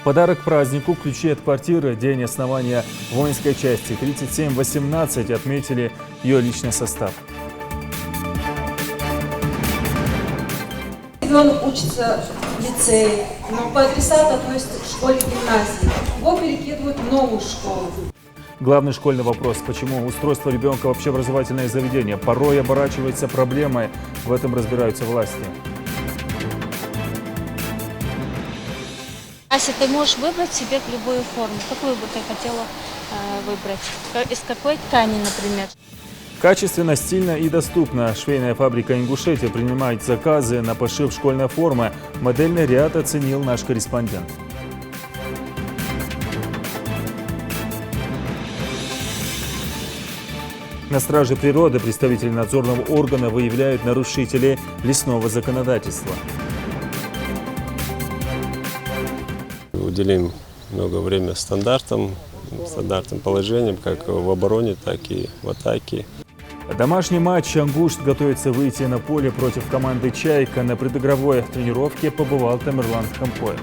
Подарок к празднику, ключи от квартиры, день основания воинской части 3718 отметили ее личный состав. Ребенок учится в лицее, но по адресату относится к школе-гимназии. Его перекидывают в новую школу. Главный школьный вопрос, почему устройство ребенка в общеобразовательное заведение порой оборачивается проблемой, в этом разбираются власти. Ася, ты можешь выбрать себе любую форму. Какую бы ты хотела выбрать? Из какой ткани, например? Качественно, стильно и доступно. Швейная фабрика «Ингушетия» принимает заказы на пошив школьной формы. Модельный ряд оценил наш корреспондент. На страже природы представители надзорного органа выявляют нарушителей лесного законодательства. Уделим много времени стандартным положениям, как в обороне, так и в атаке. Домашний матч «Ангушт» готовится выйти на поле против команды «Чайка». На предигровой тренировке побывал Тамерлан Хампоев.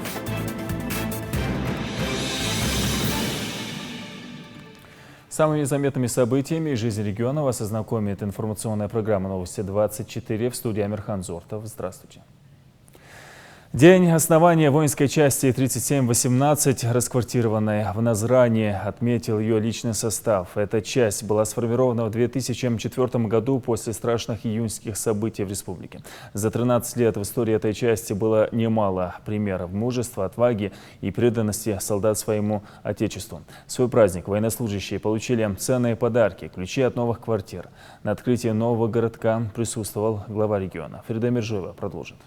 Самыми заметными событиями из жизни региона вас ознакомит информационная программа «Новости-24». В студии Амирхан Зортов. Здравствуйте. День основания воинской части 3718, расквартированной в Назране, отметил ее личный состав. Эта часть была сформирована в 2004 году после страшных июньских событий в республике. За 13 лет в истории этой части было немало примеров мужества, отваги и преданности солдат своему отечеству. В свой праздник военнослужащие получили ценные подарки, ключи от новых квартир. На открытии нового городка присутствовал глава региона. Фарида Миржоева продолжит.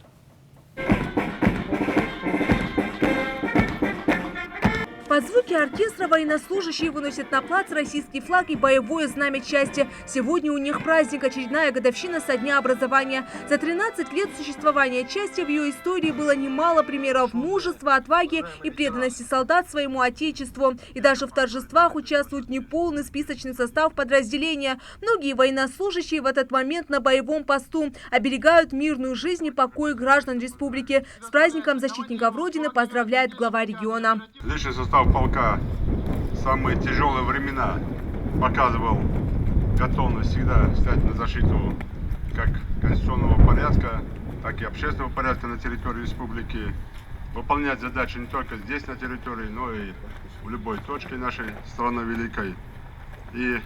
Под звуки оркестра военнослужащие выносят на плац российский флаг и боевое знамя части. Сегодня у них праздник, очередная годовщина со дня образования. За 13 лет существования части в ее истории было немало примеров мужества, отваги и преданности солдат своему отечеству. И даже в торжествах участвует неполный списочный состав подразделения. Многие военнослужащие в этот момент на боевом посту оберегают мирную жизнь и покой граждан республики. С праздником защитников Родины поздравляет глава региона. Личный состав полка в самые тяжелые времена показывал готовность всегда стать на защиту как конституционного порядка, так и общественного порядка на территории республики, выполнять задачи не только здесь на территории, но и в любой точке нашей страны великой. И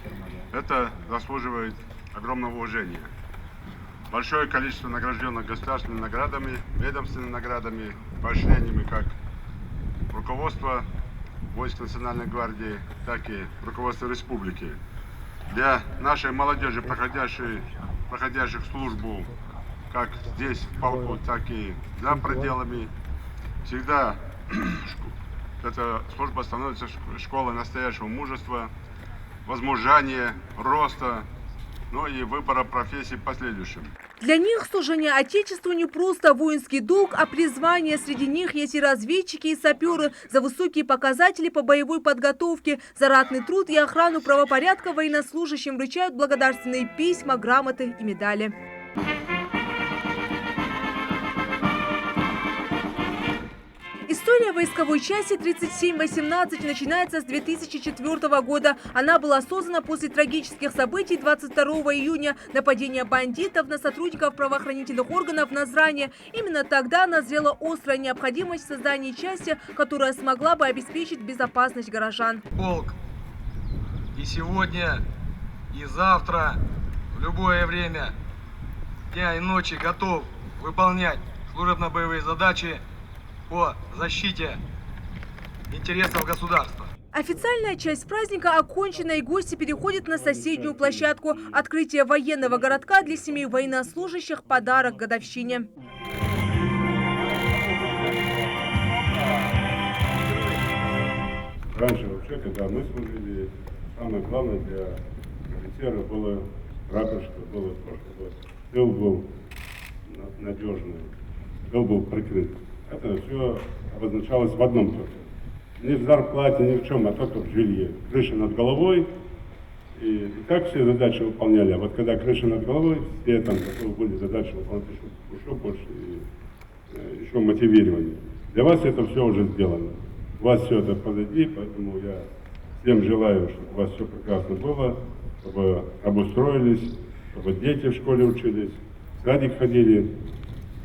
это заслуживает огромного уважения. Большое количество награжденных государственными наградами, ведомственными наградами, поощрениями как руководство войск Национальной гвардии, так и руководство республики. Для нашей молодежи, проходящих службу как здесь в полку, так и за пределами, всегда эта служба становится школой настоящего мужества, возмужания, роста, но и выбора профессии в последующем. Для них служение Отечеству не просто воинский долг, а призвание. Среди них есть и разведчики, и саперы. За высокие показатели по боевой подготовке, за ратный труд и охрану правопорядка военнослужащим вручают благодарственные письма, грамоты и медали. История войсковой части 3718 начинается с 2004 года. Она была создана после трагических событий 22 июня, нападения бандитов на сотрудников правоохранительных органов в Назране. Именно тогда назрела острая необходимость в создании части, которая смогла бы обеспечить безопасность горожан. Полк и сегодня, и завтра, в любое время, дня и ночи готов выполнять служебно-боевые задачи по защите интересов государства. Официальная часть праздника окончена, и гости переходят на соседнюю площадку. Открытие военного городка для семей военнослужащих – подарок годовщине. Раньше вообще, когда мы служили, самое главное для офицера было прапорщика, было то, чтобы тыл был надежный, тыл был прикрыт. Это все обозначалось в одном только. Ни в зарплате, ни в чем, а только в жилье. Крыша над головой. И так все задачи выполняли. А вот когда крыша над головой, все там готовы были задачи выполнять еще больше, и еще мотивирование. Для вас это все уже сделано. у вас все это позади, поэтому я всем желаю, чтобы у вас все прекрасно было, чтобы обустроились, чтобы дети в школе учились, в садик ходили,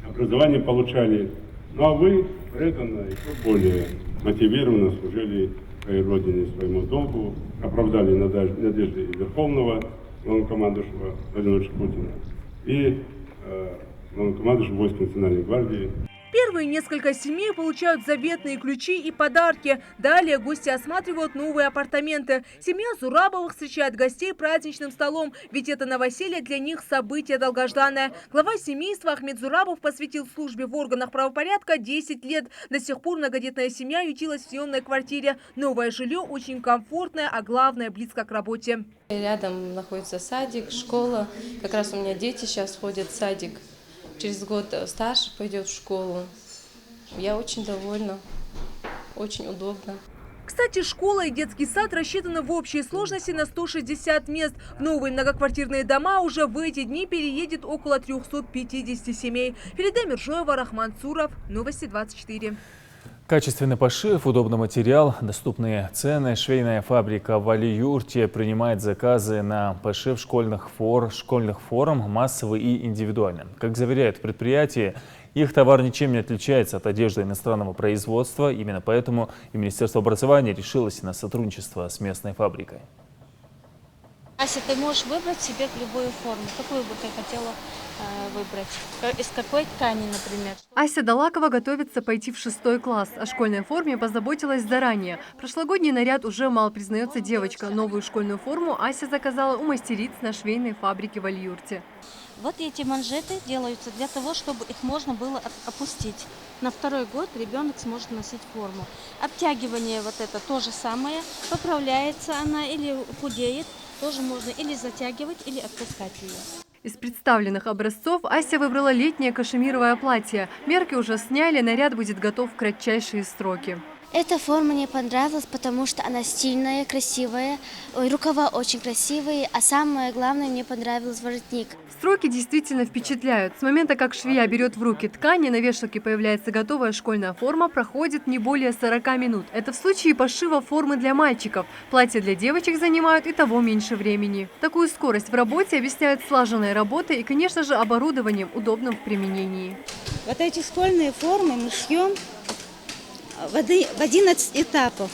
образование получали. Ну а вы преданно и еще более мотивированно служили своей родине, своему долгу, оправдали надежды Верховного главнокомандующего Владимира Путина и главнокомандующего войск Национальной гвардии. Первые несколько семей получают заветные ключи и подарки. Далее гости осматривают новые апартаменты. Семья Зурабовых встречает гостей праздничным столом, ведь это новоселье для них событие долгожданное. Глава семейства Ахмед Зурабов посвятил службе в органах правопорядка 10 лет. До сих пор многодетная семья ютилась в съемной квартире. Новое жилье очень комфортное, а главное, близко к работе. Рядом находится садик, школа. Как раз у меня дети сейчас ходят в садик. Через год старший пойдет в школу. Я очень довольна, очень удобно. Кстати, школа и детский сад рассчитаны в общей сложности на 160 мест. В новые многоквартирные дома уже в эти дни переедет около 350 семей. Ферида Миржоева, Рахман Цуров, Новости 24. Качественный пошив, удобный материал, доступные цены. Швейная фабрика в Али-Юрте принимает заказы на пошив школьных форм, массовый и индивидуальный. Как заверяют предприятия, их товар ничем не отличается от одежды иностранного производства. Именно поэтому и Министерство образования решилось на сотрудничество с местной фабрикой. Ася, ты можешь выбрать себе любую форму. Какую бы ты хотела выбрать? Из какой ткани, например? Ася Далакова готовится пойти в 6 класс. О школьной форме позаботилась заранее. Прошлогодний наряд уже мало признается девочка. Новую школьную форму Ася заказала у мастериц на швейной фабрике в Али-Юрте. Вот эти манжеты делаются для того, чтобы их можно было опустить. На второй год ребенок сможет носить форму. Обтягивание вот это то же самое. Поправляется она или худеет. Тоже можно или затягивать, или отпускать ее. Из представленных образцов Ася выбрала летнее кашемировое платье. Мерки уже сняли, наряд будет готов в кратчайшие сроки. Эта форма мне понравилась, потому что она стильная, красивая, рукава очень красивые, а самое главное, мне понравился воротник. Сроки действительно впечатляют. С момента, как швея берет в руки ткань, на вешалке появляется готовая школьная форма, проходит не более 40 минут. Это в случае пошива формы для мальчиков. Платья для девочек занимают и того меньше времени. Такую скорость в работе объясняют слаженной работой и, конечно же, оборудованием, удобным в применении. Вот эти школьные формы мы шьем в 11 этапов.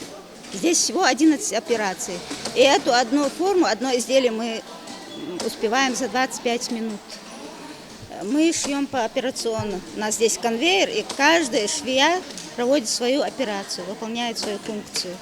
Здесь всего 11 операций. И эту одну форму, одно изделие мы успеваем за 25 минут. Мы шьем пооперационно. У нас здесь конвейер, и каждая швея проводит свою операцию, выполняет свою функцию.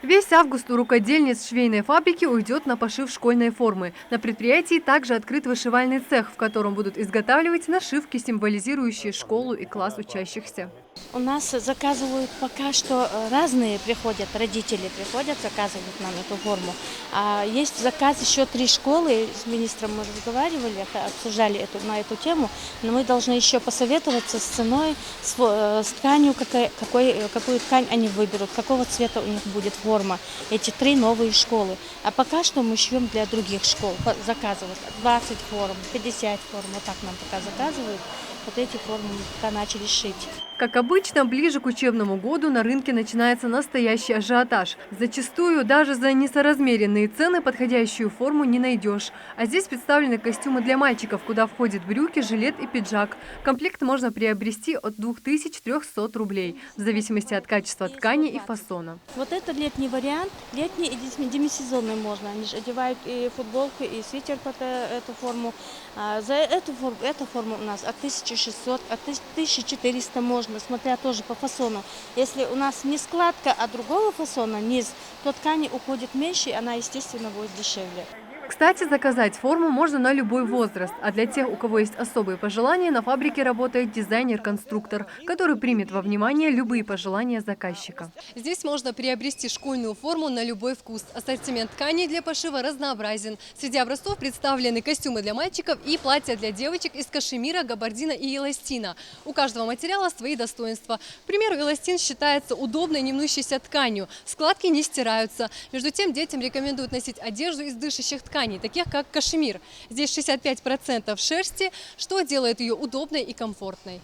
Весь август у рукодельниц швейной фабрики уйдет на пошив школьной формы. На предприятии также открыт вышивальный цех, в котором будут изготавливать нашивки, символизирующие школу и класс учащихся. У нас заказывают пока что разные приходят, родители приходят, заказывают нам эту форму. А есть заказ еще 3 школы, с министром мы разговаривали, обсуждали на эту тему, но мы должны еще посоветоваться с ценой, с тканью, какую ткань они выберут, какого цвета у них будет форма, эти 3 новые школы. А пока что мы шьем для других школ, заказывают 20 форм, 50 форм, вот так нам пока заказывают. Вот эти формы мы пока начали шить. Как обычно, ближе к учебному году на рынке начинается настоящий ажиотаж. Зачастую даже за несоразмеренные цены подходящую форму не найдешь. А здесь представлены костюмы для мальчиков, куда входят брюки, жилет и пиджак. Комплект можно приобрести от 2300 рублей, в зависимости от качества ткани и фасона. Вот это летний вариант. Летний и демисезонный можно. Они же одевают и футболку, и свитер под эту форму. За эту форму у нас от 1600, от 1400 можно, смотря тоже по фасону. Если у нас не складка, а другого фасона, низ, то ткани уходит меньше, и она, естественно, будет дешевле. Кстати, заказать форму можно на любой возраст, а для тех, у кого есть особые пожелания, на фабрике работает дизайнер-конструктор, который примет во внимание любые пожелания заказчика. Здесь можно приобрести школьную форму на любой вкус. Ассортимент тканей для пошива разнообразен. Среди образцов представлены костюмы для мальчиков и платья для девочек из кашемира, габардина и эластина. У каждого материала свои достоинства. К примеру, эластин считается удобной, не мнущейся тканью. Складки не стираются. Между тем, детям рекомендуют носить одежду из дышащих тканей, таких как кашемир. Здесь 65% шерсти, что делает ее удобной и комфортной.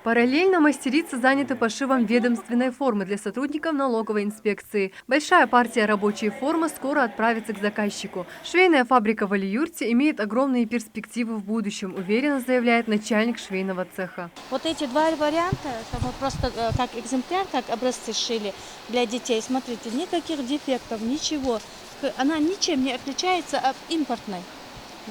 Параллельно мастерицы заняты пошивом ведомственной формы для сотрудников налоговой инспекции. Большая партия рабочей формы скоро отправится к заказчику. Швейная фабрика в Алиюрте имеет огромные перспективы в будущем, уверенно заявляет начальник швейного цеха. Вот эти два варианта, это мы просто как экземпляр, как образцы шили для детей. Смотрите, никаких дефектов, ничего. Она ничем не отличается от импортной.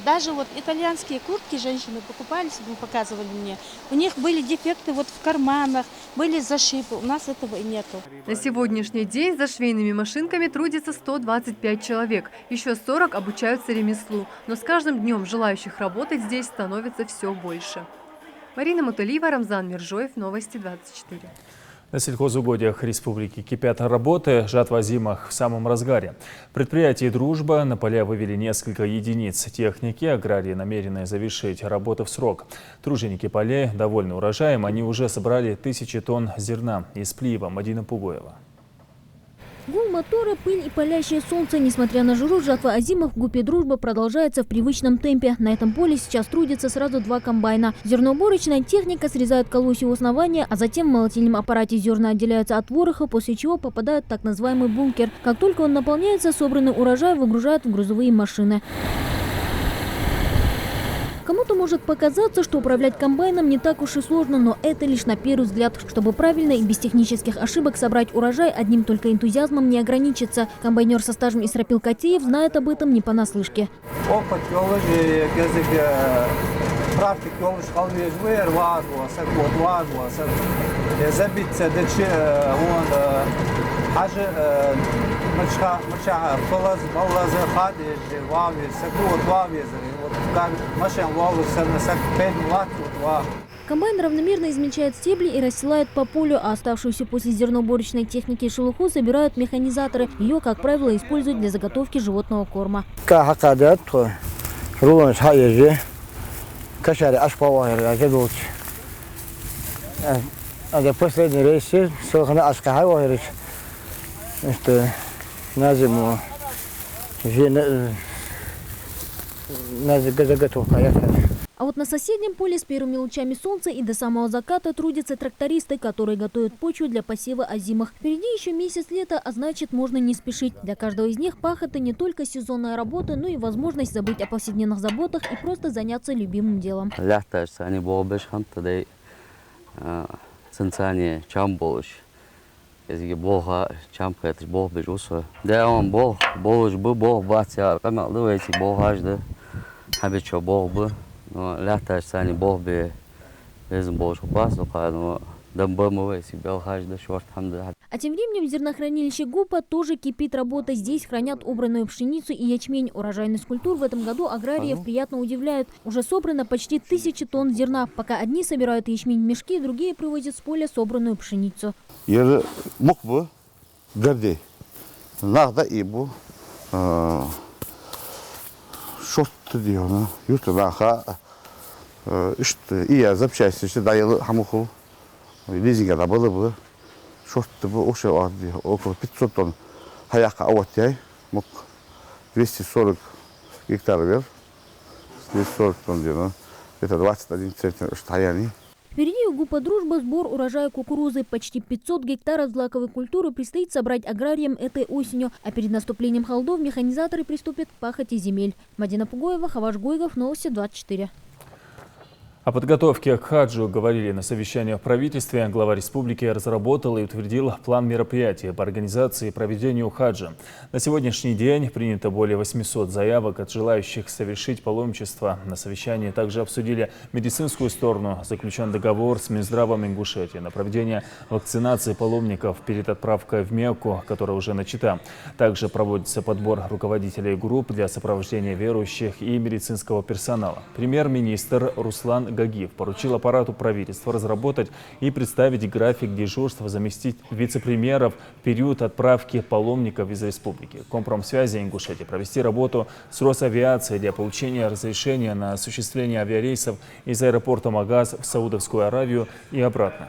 Даже вот итальянские куртки женщины покупали, показывали мне, у них были дефекты вот в карманах, были зашипы, у нас этого и нету. На сегодняшний день за швейными машинками трудится 125 человек, еще 40 обучаются ремеслу, но с каждым днем желающих работать здесь становится все больше. Марина Муталиева, Рамзан Миржоев, Новости 24. На сельхозугодиях республики кипят работы, жатва озимых в самом разгаре. Предприятие «Дружба» на поля вывели несколько единиц техники, аграрии намерены завершить работы в срок. Труженики полей довольны урожаем, они уже собрали 1000 тонн зерна из Плиева. Мадина Пугоева. Гул мотора, пыль и палящее солнце. Несмотря на жару, жатва озимых в ГУПе «Дружба» продолжается в привычном темпе. На этом поле сейчас трудятся сразу 2 комбайна. Зерноуборочная техника срезает колосья у основания, а затем в молотильном аппарате зерна отделяются от вороха, после чего попадают в так называемый бункер. Как только он наполняется, собранный урожай выгружают в грузовые машины. Кому-то может показаться, что управлять комбайном не так уж и сложно, но это лишь на первый взгляд. Чтобы правильно и без технических ошибок собрать урожай, одним только энтузиазмом не ограничится. Комбайнер со стажем Исрапил Катеев знает об этом не понаслышке. Опыт, практика, Комбайн равномерно измельчает стебли и расстилает по полю, а оставшуюся после зерноуборочной техники шелуху собирают механизаторы. Ее, как правило, используют для заготовки животного корма. Последний рейс, на зиму заготовка. А вот на соседнем поле с первыми лучами солнца и до самого заката трудятся трактористы, которые готовят почву для посева озимых. Впереди еще месяц лета, а значит, можно не спешить. Для каждого из них пахота не только сезонная работа, но и возможность забыть о повседневных заботах и просто заняться любимым делом. А тем временем в зернохранилище ГУПа тоже кипит работа. Здесь хранят убранную пшеницу и ячмень. Урожайность культур в этом году аграриев приятно удивляет. Уже собрано почти 1000 тонн зерна. Пока одни собирают ячмень в мешки, другие привозят с поля собранную пшеницу. И запчасти, что дали хамуху, лизинга было бы, что-то около 500 тонн. Хаяка овощей, мог 240 гектаров, 240 тонн, это 21 центнер стояний. Впереди у ГУПа «Дружба» сбор урожая кукурузы. Почти 500 гектаров злаковой культуры предстоит собрать аграриям этой осенью. А перед наступлением холодов механизаторы приступят к пахоте земель. Мадина Пугоева, Хаваш Гуйгов, Новости 24. О подготовке к хаджу говорили на совещании в правительстве. Глава республики разработал и утвердил план мероприятий по организации и проведению хаджа. На сегодняшний день принято более 800 заявок от желающих совершить паломничество. На совещании также обсудили медицинскую сторону. Заключен договор с Минздравом Ингушетии на проведение вакцинации паломников перед отправкой в Мекку, которая уже начата. Также проводится подбор руководителей групп для сопровождения верующих и медицинского персонала. Премьер-министр Руслан Гагиев поручил аппарату правительства разработать и представить график дежурства заместить вице-премьеров в период отправки паломников из республики. Компромсвязи Ингушетии провести работу с Росавиацией для получения разрешения на осуществление авиарейсов из аэропорта Магаз в Саудовскую Аравию и обратно.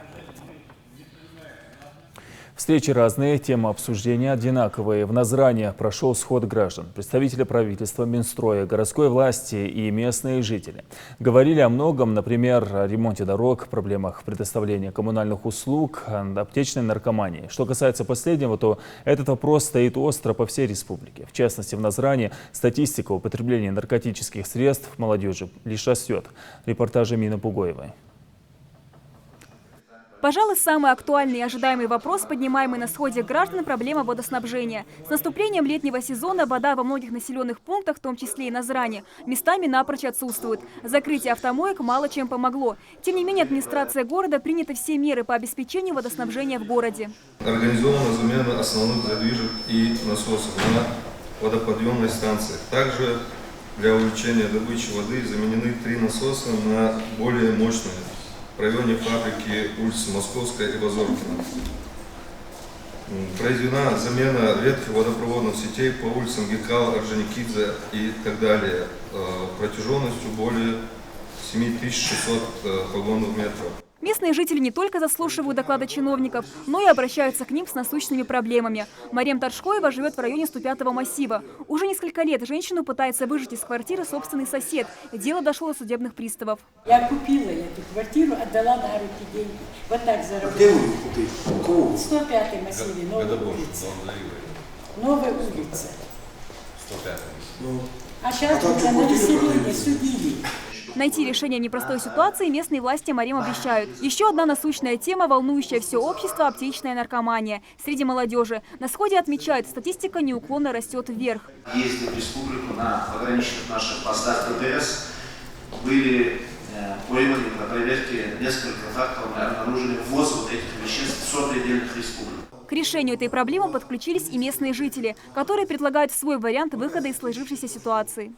Встречи разные, темы обсуждения одинаковые. В Назране прошел сход граждан, представители правительства, Минстроя, городской власти и местные жители. Говорили о многом, например, о ремонте дорог, проблемах предоставления коммунальных услуг, аптечной наркомании. Что касается последнего, то этот вопрос стоит остро по всей республике. В частности, в Назране статистика употребления наркотических средств молодежи лишь растет. Репортаж Амины Пугоевой. Пожалуй, самый актуальный и ожидаемый вопрос, поднимаемый на сходе граждан, проблема водоснабжения. С наступлением летнего сезона вода во многих населенных пунктах, в том числе и Назране, местами напрочь отсутствует. Закрытие автомоек мало чем помогло. Тем не менее, администрация города приняты все меры по обеспечению водоснабжения в городе. Организована замена основных задвижек и насосов на водоподъемной станции. Также для увеличения добычи воды заменены 3 насоса на более мощные в районе фабрики улицы Московская и Базоркина. Произведена замена ветхих водопроводных сетей по улицам Гекал, Орджоникидзе и так далее протяженностью более 7600 погонных метров. Местные жители не только заслушивают доклады чиновников, но и обращаются к ним с насущными проблемами. Марем Таршкоева живет в районе 105-го массива. Уже несколько лет женщину пытается выжить из квартиры собственный сосед. Дело дошло до судебных приставов. Я купила эту квартиру, отдала на руки деньги. Вот так заработала. Где вы купили? В 105-й массиве, Новая улица. Новая улица. 105-й. А сейчас на население судили. Найти решение непростой ситуации местные власти Марем обещают. Еще одна насущная тема, волнующая все общество – аптечная наркомания. Среди молодежи. На сходе отмечают, статистика неуклонно растет вверх. Ездили в республику на пограничных наших постах ТТС, были пойманы на проверке несколько фактов, обнаружили ввоз вот этих веществ в 100 предельных республик. К решению этой проблемы подключились и местные жители, которые предлагают свой вариант выхода из сложившейся ситуации.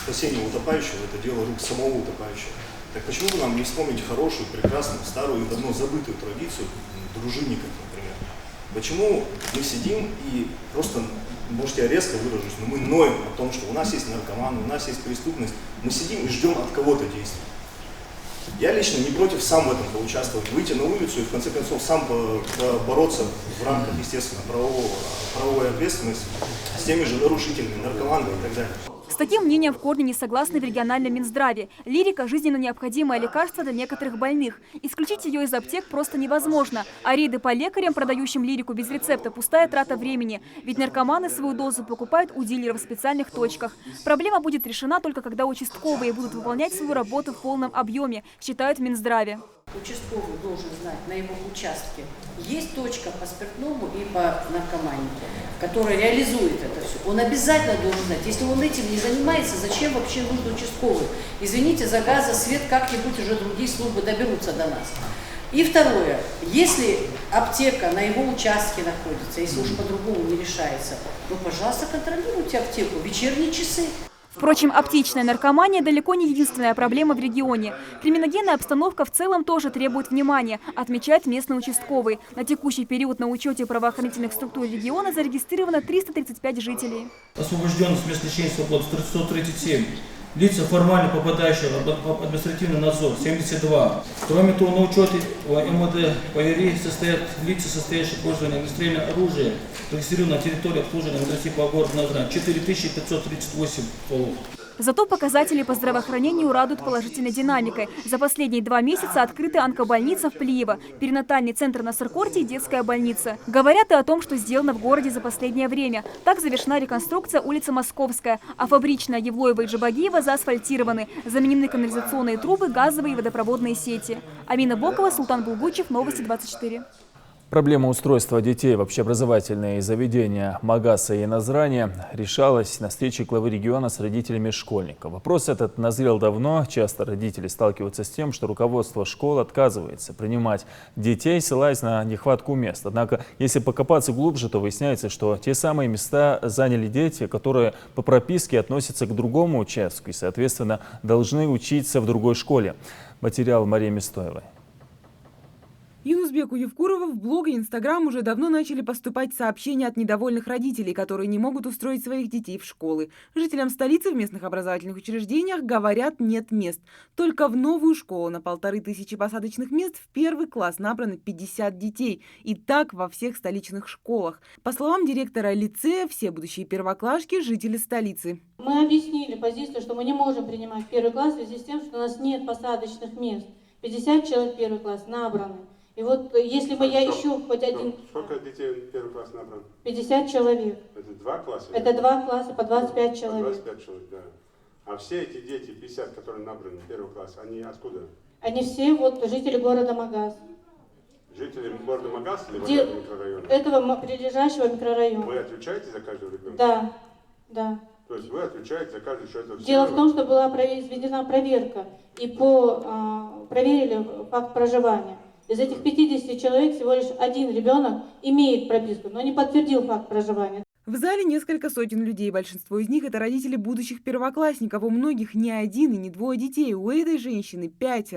Спасение утопающего – это дело рук самого утопающего. Так почему бы нам не вспомнить хорошую, прекрасную, старую и давно забытую традицию дружинников, например? Почему мы сидим и просто, может, я резко выражусь, но мы ноем о том, что у нас есть наркоманы, у нас есть преступность. Мы сидим и ждем от кого-то действий. Я лично не против сам в этом поучаствовать, выйти на улицу и в конце концов сам бороться в рамках, естественно, правовой ответственности с теми же нарушителями, наркоманами и так далее. С таким мнением в корне не согласны в региональном Минздраве. Лирика – жизненно необходимое лекарство для некоторых больных. Исключить ее из аптек просто невозможно. А рейды по лекарям, продающим лирику без рецепта – пустая трата времени. Ведь наркоманы свою дозу покупают у дилеров в специальных точках. Проблема будет решена только когда участковые будут выполнять свою работу в полном объеме, считают в Минздраве. Участковый должен знать на его участке. Есть точка по спиртному и по наркомании, которая реализует это все. Он обязательно должен знать. Если он этим не занимается, зачем вообще нужен участковый? Извините, за газ, за свет как-нибудь уже другие службы доберутся до нас. И второе. Если аптека на его участке находится, если уж по-другому не решается, то, пожалуйста, контролируйте аптеку. Вечерние часы. Впрочем, аптечная наркомания далеко не единственная проблема в регионе. Криминогенная обстановка в целом тоже требует внимания, отмечает местный участковый. На текущий период на учете правоохранительных структур региона зарегистрировано 335 жителей. Освобожденных с мест лишения свободы 137. Лица, формально попадающие в административный надзор, 72. Кроме того, на учете МВД по ЕРИ состоят лица, состоящие в пользовании огнестрельного оружия, зарегистрированные на территории обслуживания МВД по городу Назрань, 4538 полов. Зато показатели по здравоохранению радуют положительной динамикой. За последние 2 месяца открыты онкобольница в Плиево, перинатальный центр на Сыркорте и детская больница. Говорят и о том, что сделано в городе за последнее время. Так завершена реконструкция улицы Московская, а фабричная Евлоева и Джабагиева заасфальтированы. Заменены канализационные трубы, газовые и водопроводные сети. Амина Бокова, Султан Булгучев, Новости 24. Проблема устройства детей в общеобразовательные заведения Магаса и Назране решалась на встрече главы региона с родителями школьников. Вопрос этот назрел давно. Часто родители сталкиваются с тем, что руководство школ отказывается принимать детей, ссылаясь на нехватку мест. Однако, если покопаться глубже, то выясняется, что те самые места заняли дети, которые по прописке относятся к другому участку и, соответственно, должны учиться в другой школе. Материал Марии Мистоевой. Юнус Юнусбеку Евкурову в блог и Инстаграм уже давно начали поступать сообщения от недовольных родителей, которые не могут устроить своих детей в школы. Жителям столицы в местных образовательных учреждениях говорят, нет мест. Только в новую школу на 1500 посадочных мест в первый класс набрано 50 детей. И так во всех столичных школах. По словам директора лицея, все будущие первоклашки – жители столицы. Мы объяснили позицию, что мы не можем принимать первый класс в связи с тем, что у нас нет посадочных мест. 50 человек в первый класс набраны. И вот если бы я ищу хоть один... Сколько детей в первый класс набрано? 50 человек. Это 2 класса? Это 2 класса по 25 человек. 25 человек, да. А все эти дети, 50, которые набраны в первый класс, они откуда? Они все вот жители города Магаз. Жители города Магаз или этого микрорайона? Этого прилежащего микрорайона. Вы отвечаете за каждого ребенка? Да, да. То есть вы отвечаете за каждый, что это все? Дело в том, что была произведена проверка, и проверили факт проживания. Из этих 50 человек всего лишь один ребенок имеет прописку, но не подтвердил факт проживания. В зале несколько сотен людей. Большинство из них – это родители будущих первоклассников. У многих не один и не двое детей. У этой женщины 5.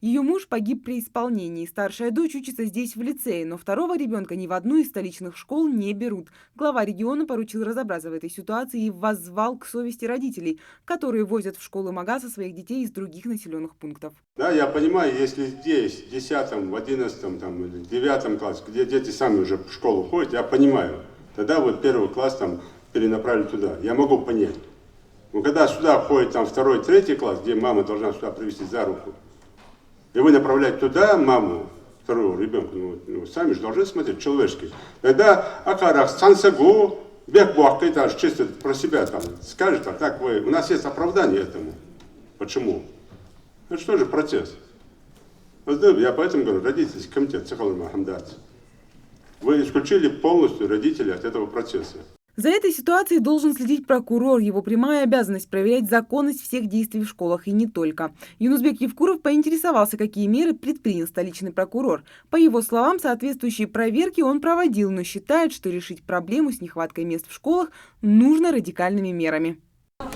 Ее муж погиб при исполнении. Старшая дочь учится здесь в лицее, но второго ребенка ни в одну из столичных школ не берут. Глава региона поручил разобраться в этой ситуации и воззвал к совести родителей, которые возят в школы Магаза своих детей из других населенных пунктов. Да, я понимаю, если здесь, в 10, в 11 там, или 9 классе, где дети сами уже в школу ходят, я понимаю. Тогда вот первый класс там перенаправили туда. Я могу понять. Но когда сюда ходит там 2, 3 класс, где мама должна сюда привести за руку, и вы направляете туда маму, второго ребенка, ну, сами же должны смотреть человечески. Тогда Акарах, Сансагу, Бекбуак, это аж чисто про себя там скажет, а так вы, у нас есть оправдание этому. Почему? Это что же процесс? Я поэтому говорю, родительский комитет, Цехалыма Хамдат. Вы исключили полностью родителей от этого процесса. За этой ситуацией должен следить прокурор. Его прямая обязанность проверять законность всех действий в школах и не только. Юнусбек Евкуров поинтересовался, какие меры предпринял столичный прокурор. По его словам, соответствующие проверки он проводил, но считает, что решить проблему с нехваткой мест в школах нужно радикальными мерами.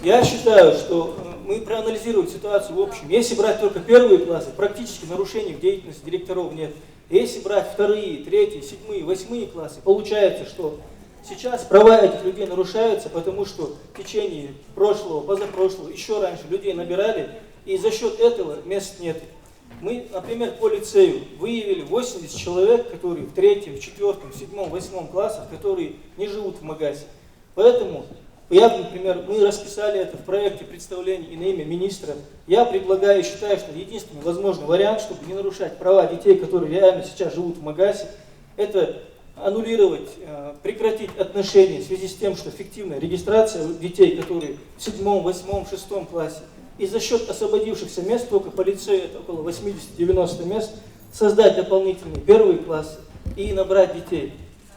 Я считаю, что мы проанализируем ситуацию в общем. Если брать только первые классы, практически нарушений в деятельности директоров нет. Если брать 2, 3, 7, 8 классы, получается, что сейчас права этих людей нарушаются, потому что в течение прошлого, позапрошлого, еще раньше людей набирали, и за счет этого мест нет. Мы, например, по лицею выявили 80 человек, которые в 3, 4, 7, 8 классах, которые не живут в Магазе. Поэтому например, мы расписали это в проекте представления и на имя министра. Я предлагаю и считаю, что единственный возможный вариант, чтобы не нарушать права детей, которые реально сейчас живут в Магазе, это аннулировать, прекратить отношения в связи с тем, что фиктивная регистрация детей, которые в 7, 8, 6 классе, и за счет освободившихся мест, только по лицею это около 80-90 мест, создать дополнительные первые классы и набрать детей.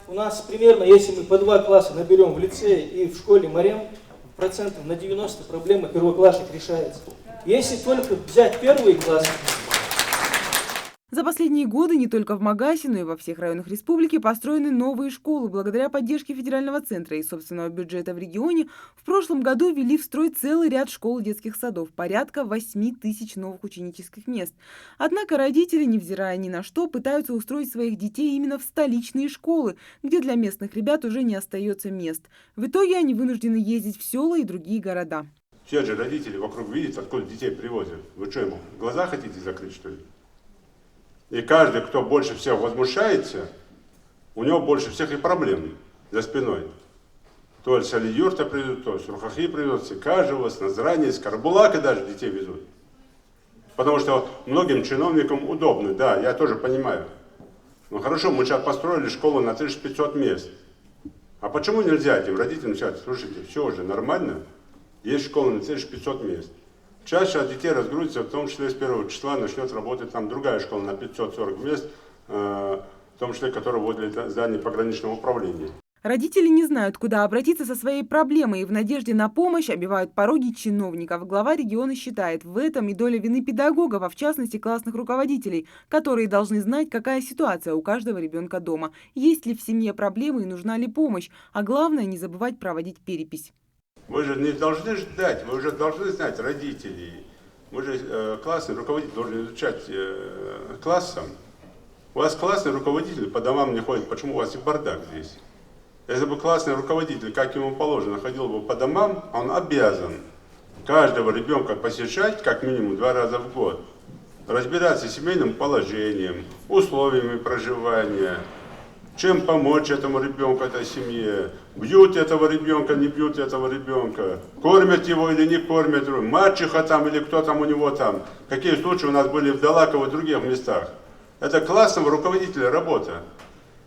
У нас примерно, если мы по 2 класса наберем в лицее и в школе Марем, процентов на 90 проблема первоклассник решается. Если только взять первые классы... За последние годы не только в Магазе, но и во всех районах республики построены новые школы. Благодаря поддержке федерального центра и собственного бюджета в регионе в прошлом году ввели в строй целый ряд школ и детских садов, порядка 8000 новых ученических мест. Однако родители, невзирая ни на что, пытаются устроить своих детей именно в столичные школы, где для местных ребят уже не остается мест. В итоге они вынуждены ездить в села и другие города. Все же родители вокруг видят, откуда детей привозят. Вы что, ему глаза хотите закрыть, что ли? И каждый, кто больше всех возмущается, у него больше всех и проблем за спиной. То ли с Али-Юрта придут, то ли с Рухахи придут, с Икажева, с Назрани, с Карбулака даже детей везут. Потому что многим чиновникам удобно, да, я тоже понимаю. Ну хорошо, мы сейчас построили школу на 1500 мест. А почему нельзя этим родителям сказать, слушайте, все уже нормально, есть школа на 1500 мест. Чаще от детей разгрузится, в том числе с 1 числа начнет работать там другая школа на 540 мест, в том числе, которая возле здания пограничного управления. Родители не знают, куда обратиться со своей проблемой и в надежде на помощь обивают пороги чиновников. Глава региона считает, в этом и доля вины педагогов, а в частности классных руководителей, которые должны знать, какая ситуация у каждого ребенка дома, есть ли в семье проблемы и нужна ли помощь, а главное не забывать проводить перепись. Вы же не должны ждать, вы уже должны знать родителей. Мы же классный руководитель должен изучать классом У вас классный руководитель, по домам не ходит, почему у вас и бардак здесь? Если бы классный руководитель, как ему положено, ходил бы по домам, он обязан каждого ребенка посещать как минимум 2 раза в год, разбираться с семейным положением, условиями проживания, чем помочь этому ребенку, этой семье, бьют этого ребенка, не бьют этого ребенка, кормят его или не кормят, мачеха там или кто там у него там. Какие случаи у нас были в Далаково и других местах. Это классного руководителя работа.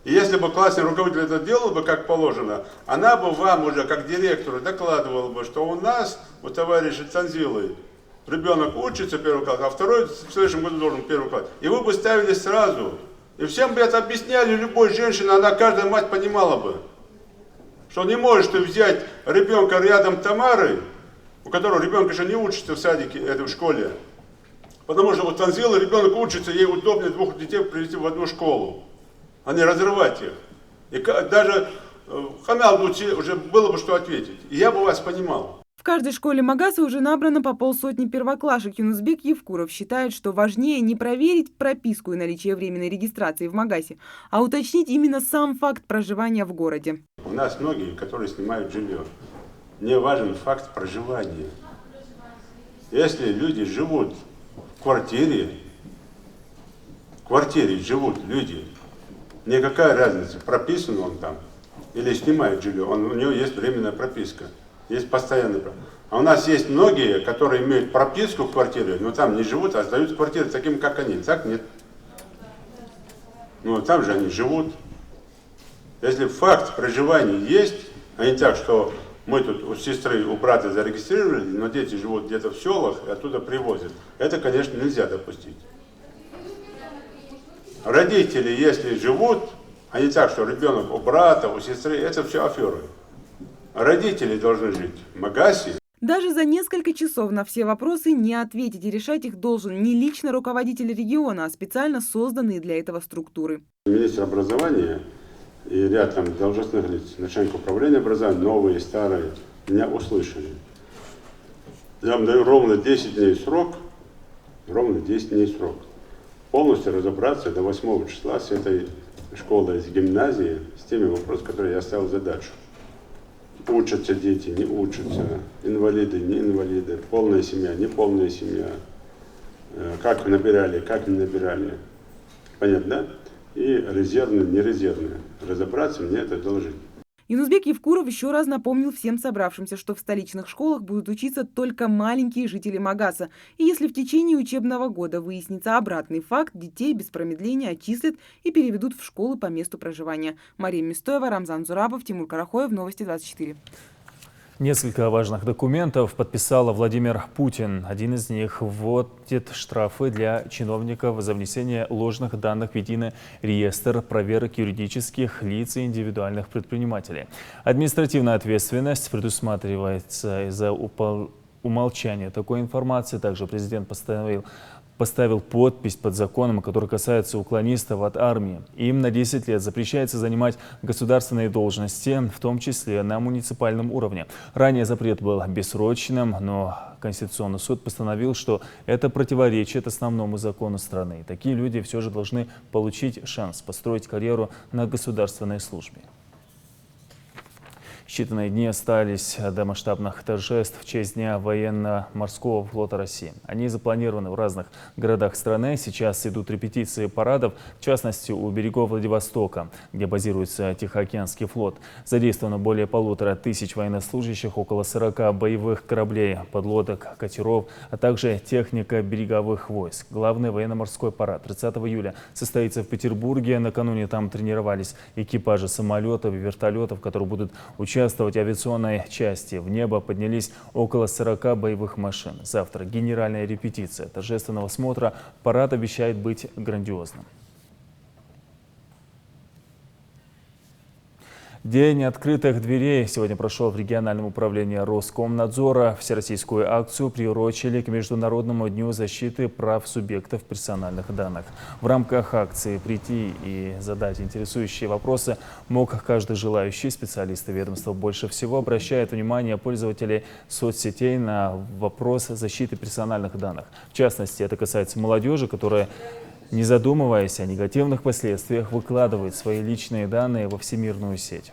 И если бы классный руководитель это делал бы как положено, она бы вам уже как директору докладывала бы, что у нас, у товарища Танзилы, ребенок учится первый класс, а второй в следующем году должен первый класс. И вы бы ставили сразу. И всем бы это объясняли, любой женщине, она, каждая мать понимала бы, что не можешь ты взять ребенка рядом Тамары, у которого ребенок еще не учится в садике, в школе, потому что у Танзилы ребенок учится, ей удобнее 2 детей привести в одну школу, а не разрывать их. И даже Хамял уже было бы что ответить, и я бы вас понимал. В каждой школе Магаса уже набрано по 500 первоклашек. Юнусбек Евкуров считает, что важнее не проверить прописку и наличие временной регистрации в Магасе, а уточнить именно сам факт проживания в городе. У нас многие, которые снимают жилье, не важен факт проживания. Если люди живут в квартире живут люди, никакая разница, прописан он там или снимает жилье, у него есть временная прописка. Есть постоянный. А у нас есть многие, которые имеют прописку в квартире, но там не живут, а сдают квартиры таким, как они. Так нет. Ну, там же они живут. Если факт проживания есть, а не так, что мы тут у сестры, у брата зарегистрировали, но дети живут где-то в селах и оттуда привозят. Это, конечно, нельзя допустить. Родители, если живут, а не так, что ребенок у брата, у сестры, это все аферы. Родители должны жить в Магасе. Даже за несколько часов на все вопросы не ответить, и решать их должен не лично руководитель региона, а специально созданные для этого структуры. Министр образования и ряд там должностных лиц, начальник управления образования, новые, старые, меня услышали. Я вам даю ровно 10 дней срок, полностью разобраться до 8 числа с этой школой, с гимназией, с теми вопросами, которые я ставил задачу. Учатся дети, не учатся, инвалиды, не инвалиды, полная семья, не полная семья, как набирали, как не набирали. Понятно, да? И резервные, не резервные. Разобраться, мне это доложить. Юнусбек Евкуров еще раз напомнил всем собравшимся, что в столичных школах будут учиться только маленькие жители Магаса. И если в течение учебного года выяснится обратный факт, детей без промедления отчислят и переведут в школы по месту проживания. Мария Мистоева, Рамзан Зурабов, Тимур Карахоев, Новости 24. Несколько важных документов подписал Владимир Путин. Один из них вводит штрафы для чиновников за внесение ложных данных в единый реестр проверок юридических лиц и индивидуальных предпринимателей. Административная ответственность предусматривается за умолчание такой информации. Также президент поставил подпись под законом, который касается уклонистов от армии. Им на 10 лет запрещается занимать государственные должности, в том числе на муниципальном уровне. Ранее запрет был бессрочным, но Конституционный суд постановил, что это противоречит основному закону страны. Такие люди все же должны получить шанс построить карьеру на государственной службе. Считанные дни остались до масштабных торжеств в честь Дня военно-морского флота России. Они запланированы в разных городах страны. Сейчас идут репетиции парадов, в частности, у берегов Владивостока, где базируется Тихоокеанский флот. Задействовано более 1500 военнослужащих, около 40 боевых кораблей, подлодок, катеров, а также техника береговых войск. Главный военно-морской парад 30 июля состоится в Петербурге. Накануне там тренировались экипажи самолетов и вертолетов, которые будут участвовать в авиационной части. В небо поднялись около 40 боевых машин. Завтра генеральная репетиция торжественного смотра. Парад обещает быть грандиозным. День открытых дверей сегодня прошел в региональном управлении Роскомнадзора. Всероссийскую акцию приурочили к Международному дню защиты прав субъектов персональных данных. В рамках акции прийти и задать интересующие вопросы мог каждый желающий. Специалисты ведомства больше всего обращают внимание пользователей соцсетей на вопрос защиты персональных данных. В частности, это касается молодежи, которая не задумываясь о негативных последствиях, выкладывают свои личные данные во всемирную сеть.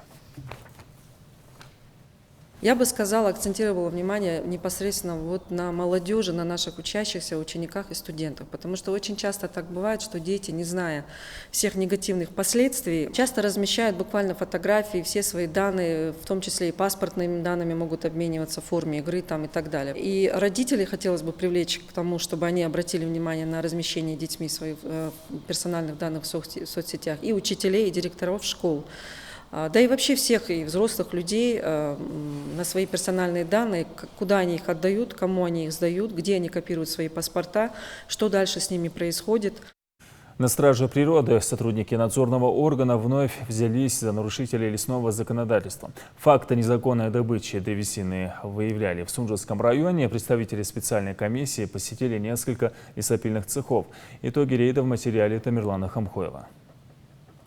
Я бы сказала, акцентировала внимание непосредственно вот на молодежи, на наших учащихся, учениках и студентах, потому что очень часто так бывает, что дети, не зная всех негативных последствий, часто размещают буквально фотографии, все свои данные, в том числе и паспортными данными могут обмениваться в форме игры там, и так далее. И родителей хотелось бы привлечь к тому, чтобы они обратили внимание на размещение детьми своих персональных данных в соцсетях, и учителей, и директоров школ. Да и вообще всех и взрослых людей на свои персональные данные, куда они их отдают, кому они их сдают, где они копируют свои паспорта, что дальше с ними происходит. На страже природы сотрудники надзорного органа вновь взялись за нарушителей лесного законодательства. Факты незаконной добычи древесины выявляли в Сунжском районе. Представители специальной комиссии посетили несколько лесопильных цехов. Итоги рейда в материале Тамерлана Хамхоева.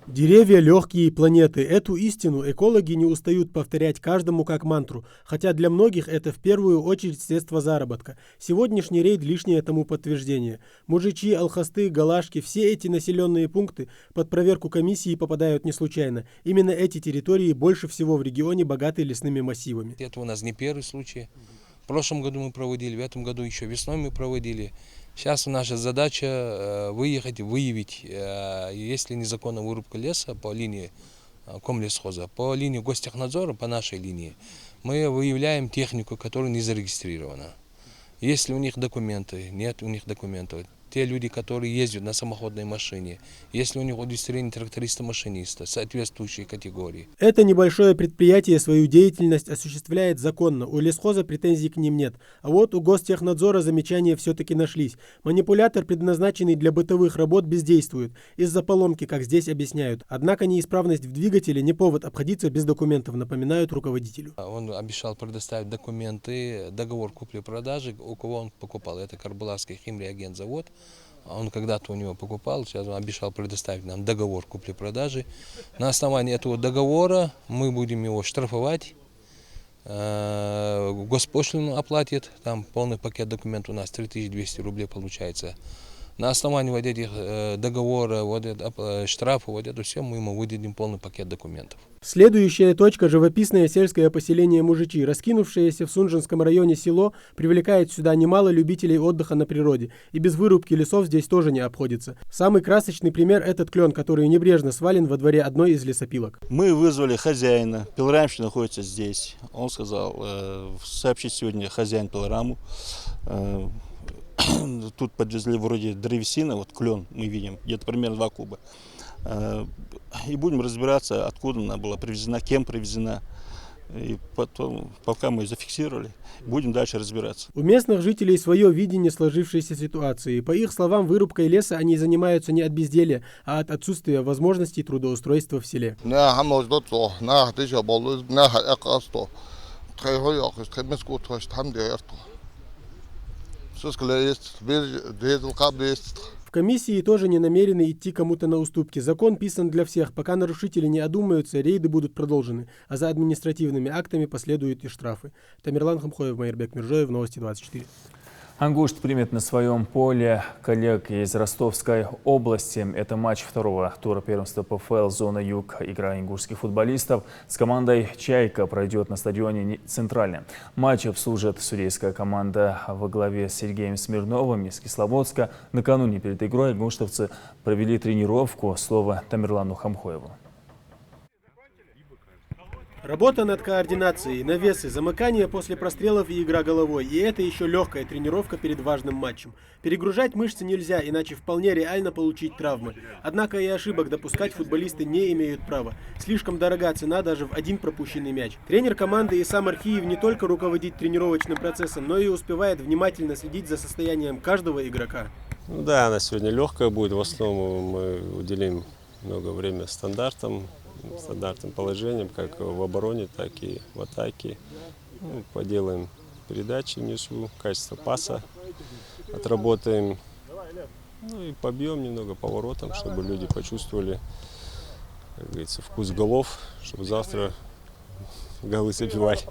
Деревья – легкие планеты. Эту истину экологи не устают повторять каждому как мантру, хотя для многих это в первую очередь средство заработка. Сегодняшний рейд – лишнее тому подтверждение. Мужичи, Алхасты, Галашки – все эти населенные пункты под проверку комиссии попадают не случайно. Именно эти территории больше всего в регионе богаты лесными массивами. Это у нас не первый случай. В прошлом году мы проводили, в этом году еще весной мы проводили. Сейчас наша задача выехать, выявить, если незаконная вырубка леса по линии комлесхоза, по линии гостехнадзора, по нашей линии, мы выявляем технику, которая не зарегистрирована. Если у них документы, нет у них документов. Те люди, которые ездят на самоходной машине, если у них удостоверение тракториста-машиниста, соответствующие категории. Это небольшое предприятие свою деятельность осуществляет законно, у лесхоза претензий к ним нет. А вот у Гостехнадзора замечания все-таки нашлись. Манипулятор, предназначенный для бытовых работ, бездействует. Из-за поломки, как здесь объясняют. Однако неисправность в двигателе не повод обходиться без документов, напоминают руководителю. Он обещал предоставить документы, договор купли-продажи, у кого он покупал. Это Карбаласский химреагент-завод. Он когда-то у него покупал, сейчас он обещал предоставить нам договор купли-продажи. На основании этого договора мы будем его штрафовать, госпошлину оплатит, там полный пакет документов у нас 3200 рублей получается. На основании вот этих договоров, вот штрафов, вот это все, мы ему выдадим полный пакет документов. Следующая точка – живописное сельское поселение Мужичи. Раскинувшееся в Сунжском районе село привлекает сюда немало любителей отдыха на природе. И без вырубки лесов здесь тоже не обходится. Самый красочный пример – этот клен, который небрежно свален во дворе одной из лесопилок. Мы вызвали хозяина. Пилорамщик находится здесь. Он сказал сообщить сегодня хозяин пилораму. Тут подвезли вроде древесина, вот клен мы видим, где-то примерно 2 куба. И будем разбираться, откуда она была привезена, кем привезена. И потом, пока мы зафиксировали, будем дальше разбираться. У местных жителей свое видение сложившейся ситуации. По их словам, вырубкой леса они занимаются не от безделья, а от отсутствия возможностей трудоустройства в селе. В комиссии тоже не намерены идти кому-то на уступки. Закон писан для всех. Пока нарушители не одумаются, рейды будут продолжены, а за административными актами последуют и штрафы. Тамерлан Хамхоев, Майырбек Миржоев, Новости 24. Ангушт примет на своем поле коллег из Ростовской области. Это матч второго тура первенства ПФЛ «Зона Юг». Игра ингушских футболистов с командой «Чайка» пройдет на стадионе «Центральный». Матч обслужит судейская команда во главе с Сергеем Смирновым из Кисловодска. Накануне перед игрой ингуштовцы провели тренировку. Слово Тамерлану Хамхоеву. Работа над координацией, навесы, замыкание после прострелов и игра головой. И это еще легкая тренировка перед важным матчем. Перегружать мышцы нельзя, иначе вполне реально получить травмы. Однако и ошибок допускать футболисты не имеют права. Слишком дорога цена даже в один пропущенный мяч. Тренер команды Исам Архиев не только руководит тренировочным процессом, но и успевает внимательно следить за состоянием каждого игрока. Да, она сегодня легкая будет. В основном мы уделим много времени стандартным положением, как в обороне, так и в атаке. Поделаем передачи внизу, качество паса отработаем. И побьем немного поворотом, чтобы люди почувствовали, как говорится, вкус голов, чтобы завтра голы забивать.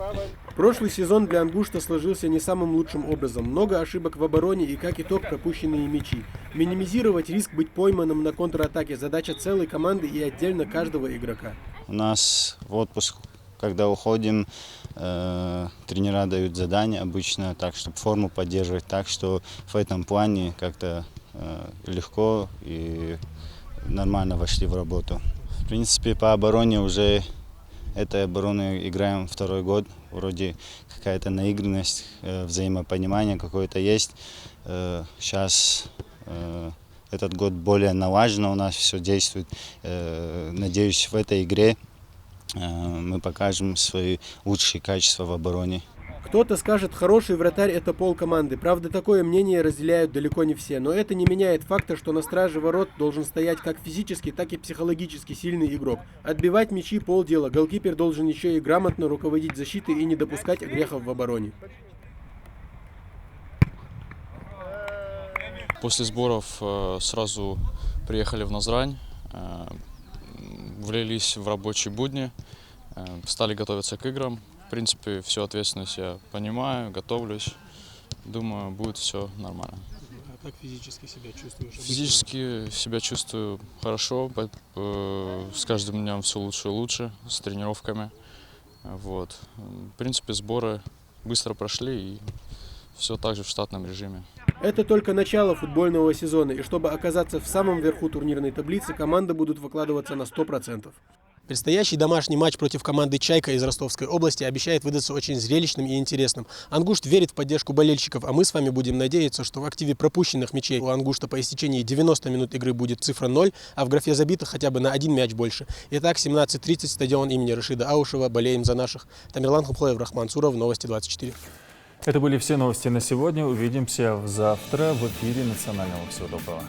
Прошлый сезон для «Ангушта» сложился не самым лучшим образом. Много ошибок в обороне и, как итог, пропущенные мячи. Минимизировать риск быть пойманным на контратаке – задача целой команды и отдельно каждого игрока. У нас в отпуск, когда уходим, тренера дают задания обычно так, чтобы форму поддерживать, так что в этом плане как-то легко и нормально вошли в работу. В принципе, по обороне уже этой обороны играем второй год. Вроде какая-то наигранность, взаимопонимание какое-то есть. Сейчас этот год более налаженно у нас все действует. Надеюсь, в этой игре мы покажем свои лучшие качества в обороне. Кто-то скажет, хороший вратарь – это полкоманды. Правда, такое мнение разделяют далеко не все. Но это не меняет факта, что на страже ворот должен стоять как физически, так и психологически сильный игрок. Отбивать мячи – полдела. Голкипер должен еще и грамотно руководить защитой и не допускать грехов в обороне. После сборов сразу приехали в Назрань, влились в рабочие будни, стали готовиться к играм. В принципе, всю ответственность я понимаю, готовлюсь. Думаю, будет все нормально. А как физически себя чувствуешь? Физически себя чувствую хорошо. С каждым днем все лучше и лучше, с тренировками. Вот. В принципе, сборы быстро прошли и все так же в штатном режиме. Это только начало футбольного сезона, и чтобы оказаться в самом верху турнирной таблицы, команды будут выкладываться на 100%. Предстоящий домашний матч против команды «Чайка» из Ростовской области обещает выдаться очень зрелищным и интересным. «Ангушт» верит в поддержку болельщиков, а мы с вами будем надеяться, что в активе пропущенных мячей у «Ангушта» по истечении 90 минут игры будет цифра 0, а в графе забитых хотя бы на 1 мяч больше. Итак, 17:30, стадион имени Рашида Аушева. Болеем за наших. Тамерлан Хумхлоев, Рахман Суров, Новости 24. Это были все новости на сегодня. Увидимся завтра в эфире национального. Всего доброго.